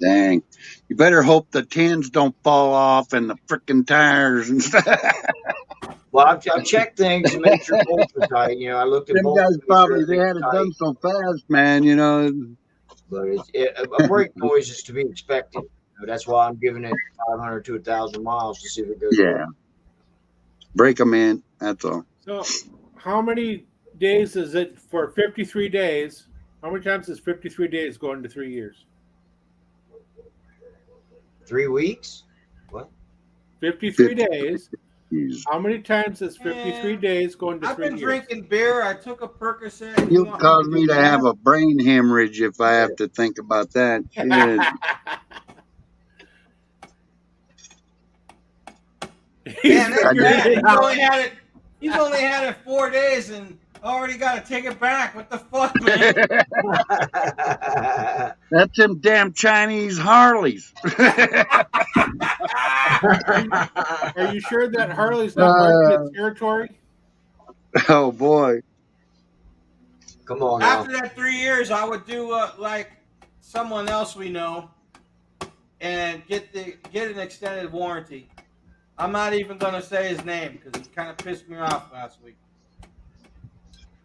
Dang. You better hope the tins don't fall off and the freaking tires and stuff. Well, I checked things to make sure bolts are tight. I looked at Them bolts. guys to make probably, sure they had it everything's done so fast, man, But a brake noise is to be expected. That's why I'm giving it 500 to 1,000 miles to see if it goes. Yeah. Break them in. That's all. so how many days is it for 53 days? How many times does 53 days go into 3 years? 3 weeks? 53 days. Jeez. How many times does 53 days go into I've 3 been years? drinking beer. I took a Percocet. You'll cause me to have a brain hemorrhage if I have to think about that. Shit. Man, that's bad. He's only had it 4 days and already got to take it back. What the fuck, man? That's them damn Chinese Harleys. Are you sure that Harley's not marking its territory? Oh boy. Come on now. After that 3 years, I would do like someone else we know and get an extended warranty. I'm not even going to say his name because he kind of pissed me off last week.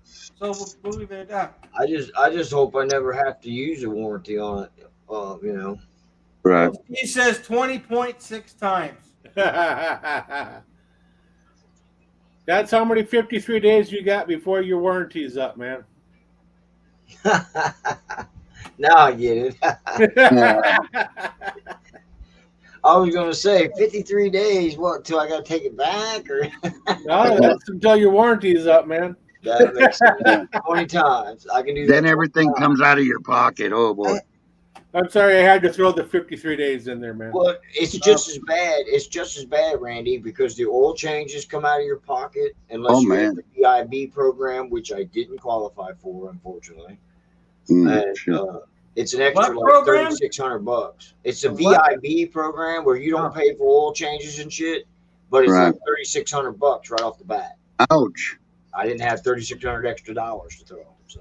So we'll leave it at that. I just hope I never have to use a warranty on it. You know. Right. He says 20.6 times. That's how many 53 days you got before your warranty's up, man. Now I get it. I was gonna say 53 days. What? Till I gotta take it back, or No, that's until your warranty is up, man. that makes sense. 20 times. I can do that. Then everything comes out of your pocket. Oh boy. I'm sorry I had to throw the 53 days in there, man. Well, it's just as bad. It's just as bad, Randy, because the oil changes come out of your pocket unless you have the VIB program, which I didn't qualify for, unfortunately. And it's an extra like $3,600. It's a VIB program where you don't pay for oil changes and shit, but it's like $3,600 right off the bat. Ouch! I didn't have $3,600 extra dollars to throw. So.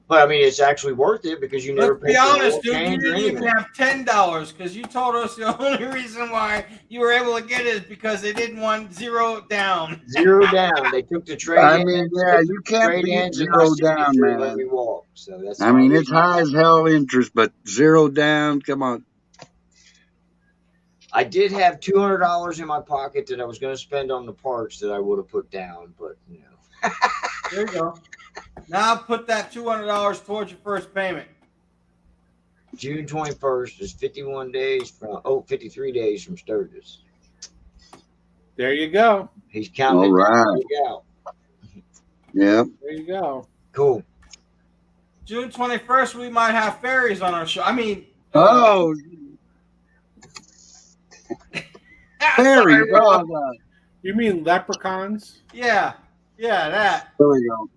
But I mean, it's actually worth it because you never. Let's be honest, dude. You didn't even have $10 because you told us the only reason why you were able to get it is because they didn't want zero down. Zero down. They took the trade. I mean, yeah, you can't be zero down, man. Let me walk. So that's. I mean, it's high as hell interest, but zero down. Come on. I did have $200 in my pocket that I was going to spend on the parts that I would have put down, but you know. There you go. Now put that $200 towards your first payment. June 21st is 51 days from 53 days from Sturgis. There you go. He's counting. All right. Out. There Yeah. you go. Cool. June 21st, we might have fairies on our show. I mean, fairies. You mean leprechauns? Yeah, that. There we go.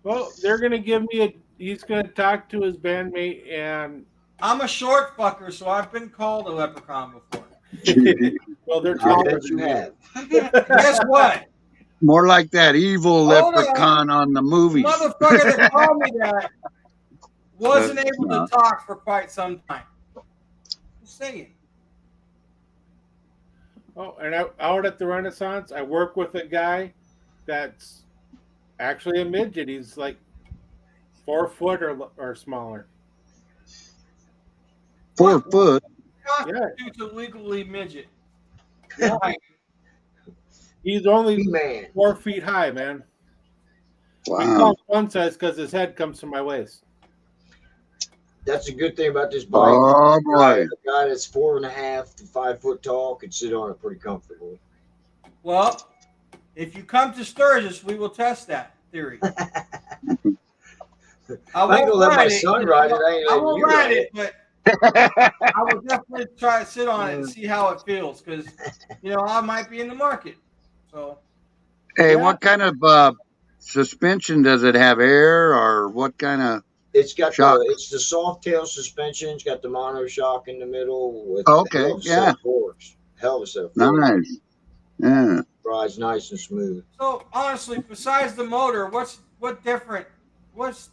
Well, they're gonna give me he's gonna talk to his bandmate, and I'm a short fucker, so I've been called a leprechaun before. well, they're I taller bet than you me. have. Guess what? More like that evil Hold leprechaun on the movies. Motherfucker that called me that wasn't able to talk for quite some time. Just saying. Oh, and out at the Renaissance, I work with a guy that's actually a midget. He's like 4 foot or smaller. 4 foot. Constitutes a legally midget. Why? He's only Man. 4 feet high, man. Wow. I call him fun size because his head comes to my waist. That's a good thing about this bike. Oh boy. A guy that's 4.5 to 5 foot tall could sit on it pretty comfortably. Well, if you come to Sturgis, we will test that theory. I ain't gonna let my son ride it. I won't ride it, but I will definitely try to sit on it and see how it feels because, I might be in the market. So, Hey, what kind of suspension does it have? Air or what kind of? It's got shock? it's the soft tail suspension. It's got the monoshock in the middle. With Okay, yeah. Hell of a set of forks. Nice. Yeah. Rides nice and smooth. So honestly, besides the motor, what's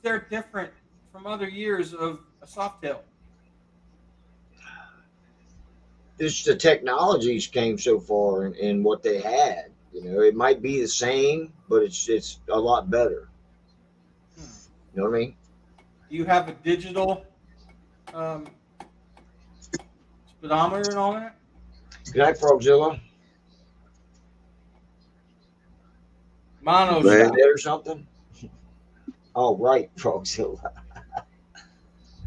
there different from other years of a Softail? Just the technologies came so far in what they had. It might be the same, but it's a lot better. You know what I mean? Do you have a digital speedometer and all that? Good night, Frogzilla. Mono Is that or something? Oh, right, Frogzilla.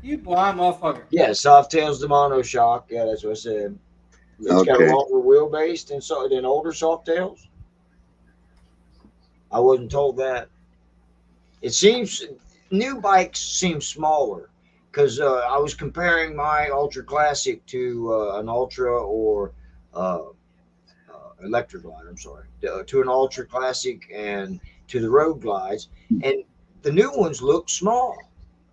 You blind motherfucker. Yeah, Softail's the monoshock. Yeah, that's what I said. It's got a longer wheelbase than older Softails. I wasn't told that. It seems new bikes seem smaller because I was comparing my Ultra Classic to an Ultra or Electric Glide. I'm sorry, to an Ultra Classic and to the Road Glides, and the new ones look small.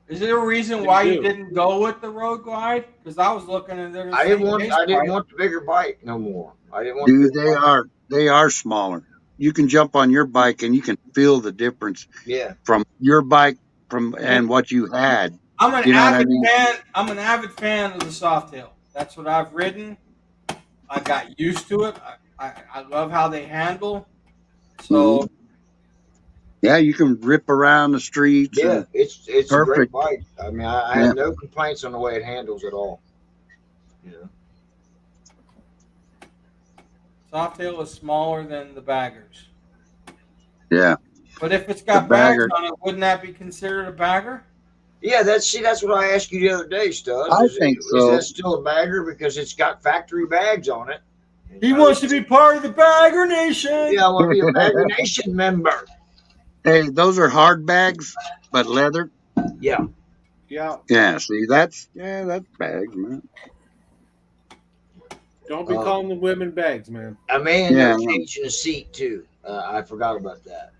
Is there a reason why you didn't go with the Road Glide? Because I was looking at it. I didn't want the bigger bike no more. I didn't want. Dude, they are smaller. You can jump on your bike and you can feel the difference. Yeah. From your bike and what you had. I'm an avid fan. I'm an avid fan of the Softail. That's what I've ridden. I got used to it. I love how they handle. So Yeah, you can rip around the streets. Yeah, And it's a great perfect. bike. I mean, I Yeah. have no complaints on the way it handles at all. You know. Softail is smaller than the baggers. Yeah. But if it's The got bags bagger. on it, wouldn't that be considered a bagger? Yeah, that's what I asked you the other day, Studs. I think Is so. that still a bagger because it's got factory bags on it? He wants to be part of the Bagger Nation. Yeah, I want to be a Bagger Nation member. Hey, those are hard bags, but leather. Yeah. Yeah. Yeah, see, that's bags, man. Don't be calling the women bags, man. I may end Yeah, up I know. changing the seat too. I forgot about that.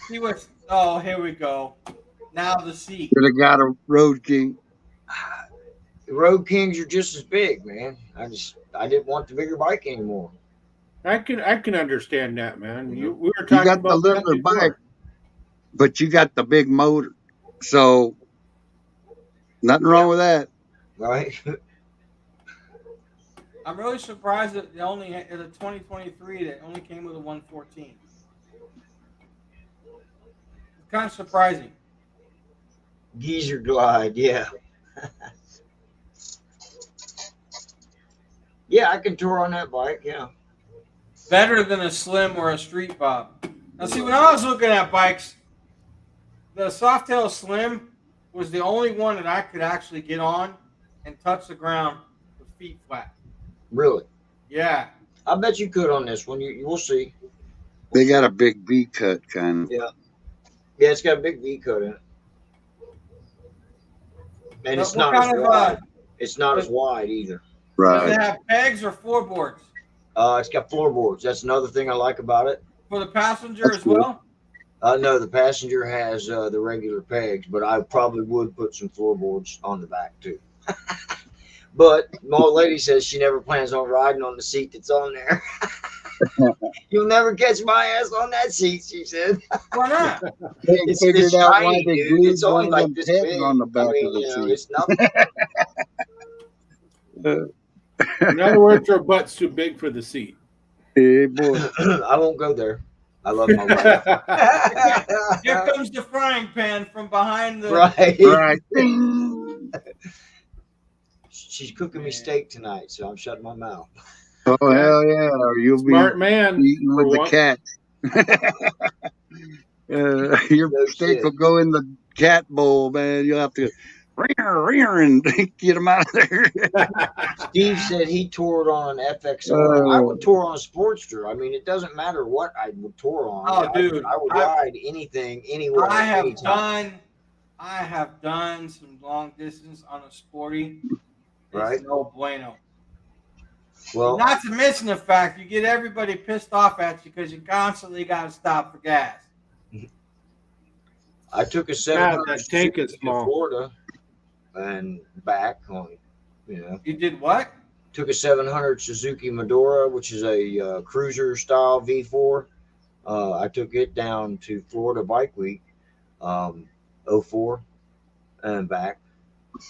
He was. Oh, here we go. Now the seat. Should have got a Road King. The Road Kings are just as big, man. I didn't want the bigger bike anymore. I can understand that, man. We were You talking got the about that littler before. bike, but you got the big motor. So nothing wrong with that. Right? I'm really surprised that they only in the 2023 that only came with a 114. It's kind of surprising. Geezer Glide, yeah. Yeah, I can tour on that bike, yeah. Better than a Slim or a Street Bob. Now, see, when I was looking at bikes, the Softail Slim was the only one that I could actually get on and touch the ground with feet flat. Really? Yeah. I bet you could on this one. You will see. They got a big V cut kind of. Yeah. Yeah, it's got a big V cut in it. And it's What not as kind of, wide. It's not as wide either. Does Right. it have pegs or floorboards? It's got floorboards. That's another thing I like about it. For the passenger That's as cool. well? No, the passenger has the regular pegs, but I probably would put some floorboards on the back too. But my old lady says she never plans on riding on the seat that's on there. You'll never catch my ass on that seat, she said. Why not? They It's figured out why tiny, they dude. glued It's only one of like them this pegs big. on the back I mean, of the you know, seat. it's nothing. In other words, her butt's too big for the seat. Hey, boy. I won't go there. I love my wife. Here comes the frying pan from behind the. Right. Right. She's cooking me steak tonight, so I'm shutting my mouth. Oh, hell yeah. Or you'll Smart be man. eating with for the one. cat. Your No steak shit. will go in the cat bowl, man. You'll have to and get them out of there. Steve said he toured on an FXR. I would tour on a Sportster. I mean, it doesn't matter what I would tour on. Oh, dude. I would ride anything, anywhere. I anytime. have done some long distance on a sporty. It's Right. no bueno. Well, Not to mention the fact you get everybody pissed off at you because you constantly got to stop for gas. I took a God, 700 that tank is to small. Florida and back on, You did what? took a 700 Suzuki Medora, which is a cruiser style V4. I took it down to Florida Bike Week, 04 and back.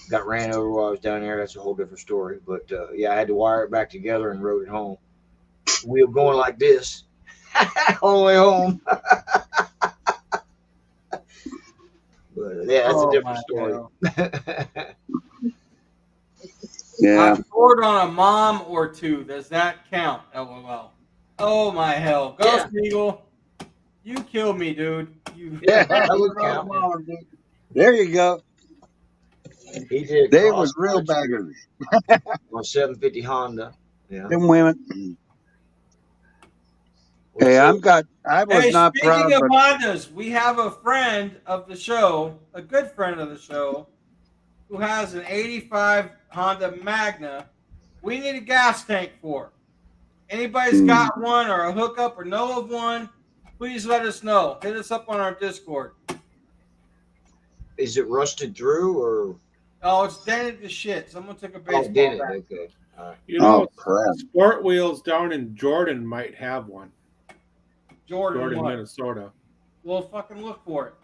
Got ran over while I was down there. That's a whole different story. But yeah, I had to wire it back together and rode it home. Wheel going like this all the way home. But yeah, that's a different story. Yeah. I've toured on a mom or two. Does that count? LOL. Oh my hell. Ghost Eagle. You killed me, dude. Yeah, that would count. There you go. He did. They was real baggers. On 750 Honda. Yeah. Them women. Hey, I was not proud, speaking of but Hondas, we have a friend of the show, a good friend of the show, who has an 85 Honda Magna. We need a gas tank for. Anybody's got one or a hookup or know of one, please let us know. Hit us up on our Discord. Is it rusted through or? Oh, it's dented to shit. Someone took a baseball did it? bat. Okay. All right. You know, crap. Sport Wheels down in Jordan might have one. Jordan what? Minnesota. We'll fucking look for it.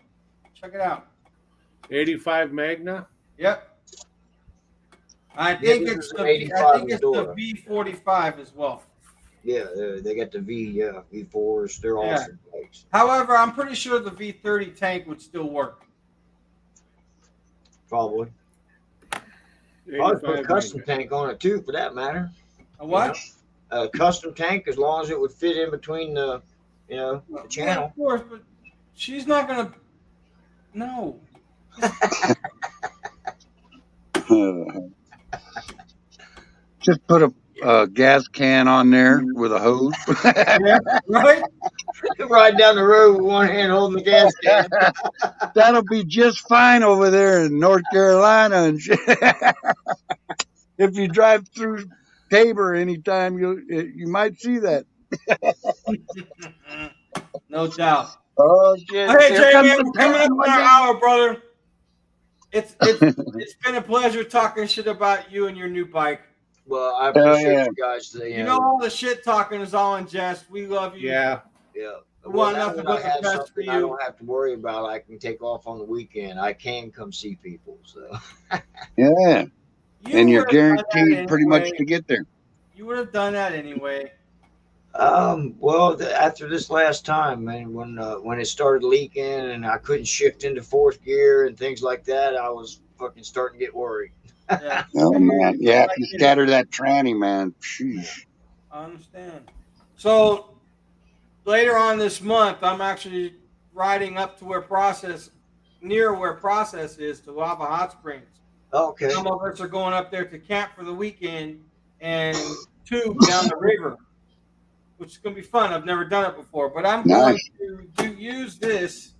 Check it out. 85 Magna. Yep. I think this it's is the an 85 V45 as well. Yeah, they got the V4s. They're Yeah. awesome bikes. However, I'm pretty sure the V30 tank would still work. Probably. Probably put a 85, custom tank on it too, for that matter. A what? A custom tank, as long as it would fit in between the, the Yeah, channel. of course, but she's not gonna. No. Just put a gas can on there with a hose. Yeah, right? Ride down the road with one hand holding the gas can. That'll be just fine over there in North Carolina and shit. If you drive through Tabor anytime, you might see that. No doubt. Oh shit! Hey, Here Jay, comes man, the we're coming up tank on one our day. hour, brother. It's been a pleasure talking shit about you and your new bike. Well, I appreciate yeah. you guys. You know, all the shit talking is all in jest. We love you. Yeah. Yeah. We want now nothing that I but the have best for something I you. don't have to worry about. I can take off on the weekend. I can come see people. So. Yeah, You and you're would have done that guaranteed pretty much anyway. to get there. You would have done that anyway. Well, after this last time, man, when it started leaking and I couldn't shift into fourth gear and things like that, I was fucking starting to get worried. Yeah. Oh man, yeah, if Like, you scatter that tranny, man, sheesh. I understand. So later on this month, I'm actually riding up to near where Process is, to Lava Hot Springs. Okay. Some of us are going up there to camp for the weekend and tube down the river, which is going to be fun. I've never done it before, but I'm going to use this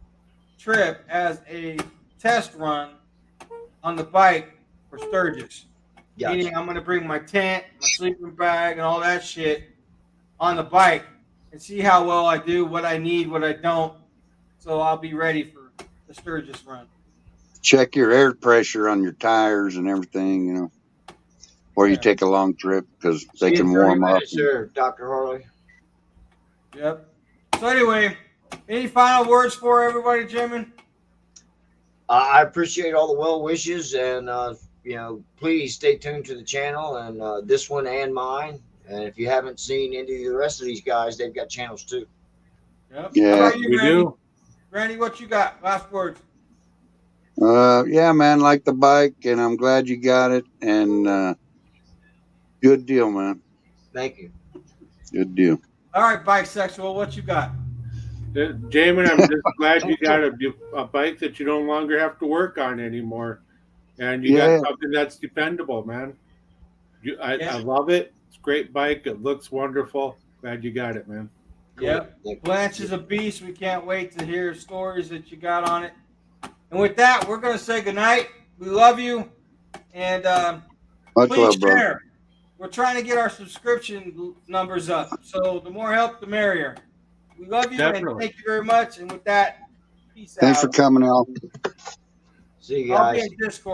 trip as a test run on the bike for Sturgis. Gotcha. Meaning I'm going to bring my tent, my sleeping bag, and all that shit on the bike and see how well I do, what I need, what I don't. So I'll be ready for the Sturgis run. Check your air pressure on your tires and everything, before you take a long trip, because they can warm up. Sir, Dr. Harley. Yep. So anyway, any final words for everybody, Jamin? I appreciate all the well wishes, and please stay tuned to the channel and this one and mine. And if you haven't seen any of the rest of these guys, they've got channels too. Yep. Yeah, how about you, We Randy? do. Randy, what you got? Last words. Yeah, man, like the bike, and I'm glad you got it, and good deal, man. Thank you. Good deal. All right, bisexual, what you got? Jamin, I'm just glad you got a bike that you no longer have to work on anymore. And you got something that's dependable, man. I love it. It's a great bike. It looks wonderful. Glad you got it, man. Cool. Yep. Blanche is a beast. We can't wait to hear stories that you got on it. And with that, we're going to say goodnight. We love you. And Much please love, bro. share. We're trying to get our subscription numbers up. So the more help, the merrier. We love you and thank you very much. And with that, peace out. Thanks for coming out. See you I'll be guys. in Discord.